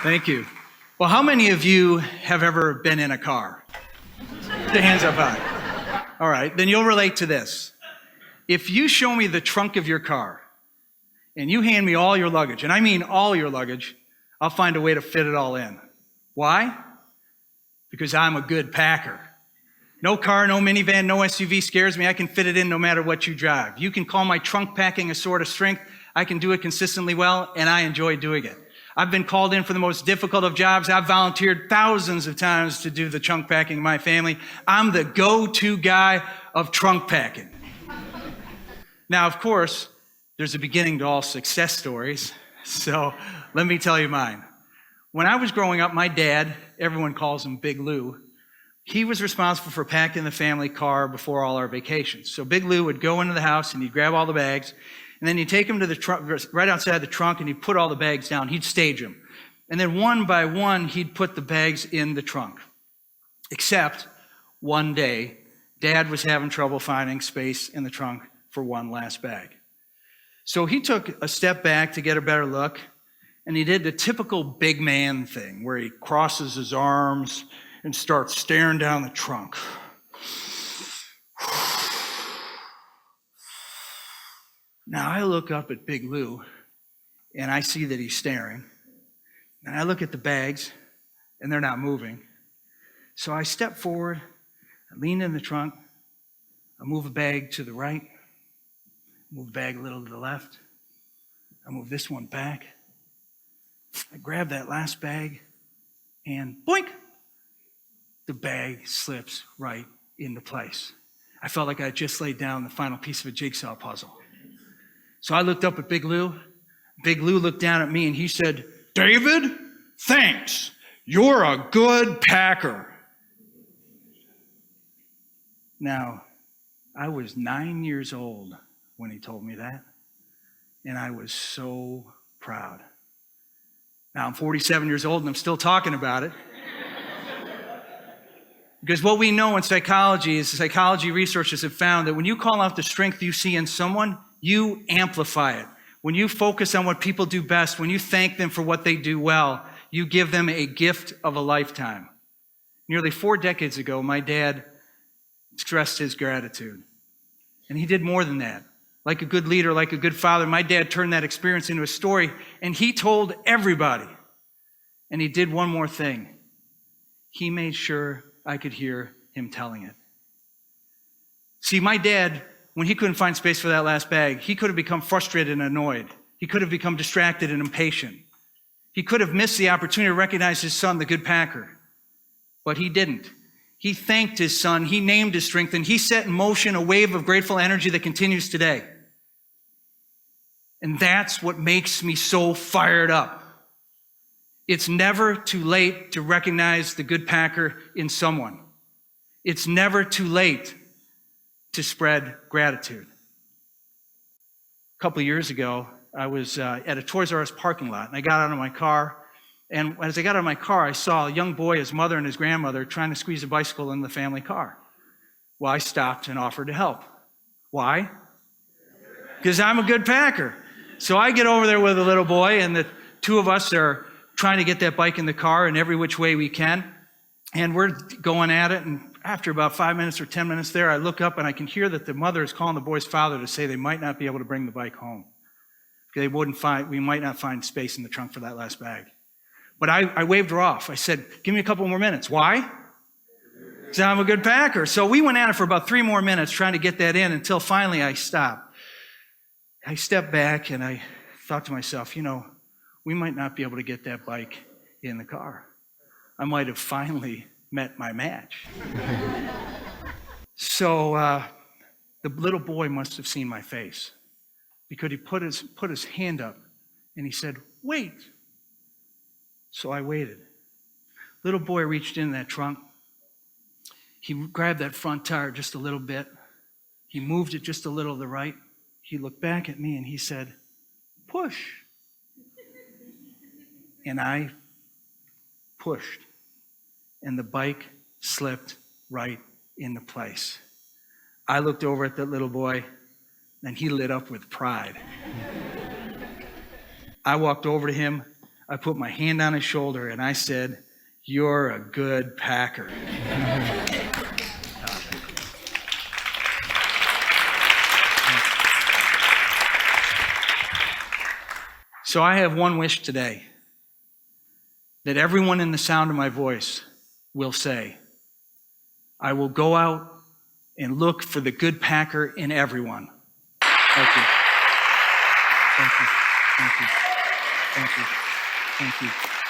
Thank you. Well, how many of you have ever been in a car? Put the hands up high. All right, then you'll relate to this. If you show me the trunk of your car and you hand me all your luggage, and I mean all your luggage, I'll find a way to fit it all in. Why? Because I'm a good packer. No car, no minivan, no SUV scares me. I can fit it in no matter what you drive. You can call my trunk packing a sword of strength. I can do it consistently well, and I enjoy doing it. I've been called in for the most difficult of jobs. I've volunteered thousands of times to do the trunk packing of my family. I'm the go-to guy of trunk packing. Now, of course, there's a beginning to all success stories, so let me tell you mine. When I was growing up, my dad, everyone calls him Big Lou, he was responsible for packing the family car before all our vacations. So Big Lou would go into the house and he'd grab all the bags, and then he'd take them to the trunk, right outside the trunk, and he'd put all the bags down. He'd stage them. And then one by one, he'd put the bags in the trunk. Except one day, Dad was having trouble finding space in the trunk for one last bag. So he took a step back to get a better look, and he did the typical big man thing where he crosses his arms and starts staring down the trunk. Now I look up at Big Lou, and I see that he's staring. And I look at the bags, and they're not moving. So I step forward, I lean in the trunk, I move a bag to the right, move a bag a little to the left, I move this one back, I grab that last bag, and boink! The bag slips right into place. I felt like I had just laid down the final piece of a jigsaw puzzle. So I looked up at Big Lou. Big Lou looked down at me and he said, "David, thanks. You're a good packer." Now, I was 9 years old when he told me that, and I was so proud. Now I'm 47 years old and I'm still talking about it. Because what we know in psychology is psychology researchers have found that when you call out the strength you see in someone, you amplify it. When you focus on what people do best, when you thank them for what they do well, you give them a gift of a lifetime. Nearly 4 decades ago, my dad expressed his gratitude. And he did more than that. Like a good leader, like a good father, my dad turned that experience into a story, and he told everybody. And he did one more thing. He made sure I could hear him telling it. See, my dad, when he couldn't find space for that last bag, he could have become frustrated and annoyed. He could have become distracted and impatient. He could have missed the opportunity to recognize his son, the good packer. But he didn't. He thanked his son, he named his strength, and he set in motion a wave of grateful energy that continues today. And that's what makes me so fired up. It's never too late to recognize the good packer in someone. It's never too late to spread gratitude. A couple of years ago, I was at a Toys R Us parking lot, and I got out of my car, and as I got out of my car, I saw a young boy, his mother and his grandmother, trying to squeeze a bicycle in the family car. Well, I stopped and offered to help. Why? Because I'm a good packer. So I get over there with a little boy, and the two of us are trying to get that bike in the car in every which way we can. And we're going at it, and after about 5 minutes or 10 minutes there, I look up and I can hear that the mother is calling the boy's father to say they might not be able to bring the bike home. We might not find space in the trunk for that last bag. But I waved her off. I said, "Give me a couple more minutes." Why? Because I'm a good packer. So we went at it for about 3 more minutes trying to get that in until finally I stopped. I stepped back and I thought to myself, we might not be able to get that bike in the car. I might have finally met my match. So the little boy must have seen my face because he put his hand up and he said, "Wait." So I waited. Little boy reached in that trunk. He grabbed that front tire just a little bit. He moved it just a little to the right. He looked back at me and he said, "Push." And I pushed, and the bike slipped right into place. I looked over at that little boy, and he lit up with pride. I walked over to him, I put my hand on his shoulder and I said, "You're a good Packer." So I have one wish today, that everyone in the sound of my voice will say, I will go out and look for the good Packer in everyone. Thank you. Thank you. Thank you. Thank you. Thank you.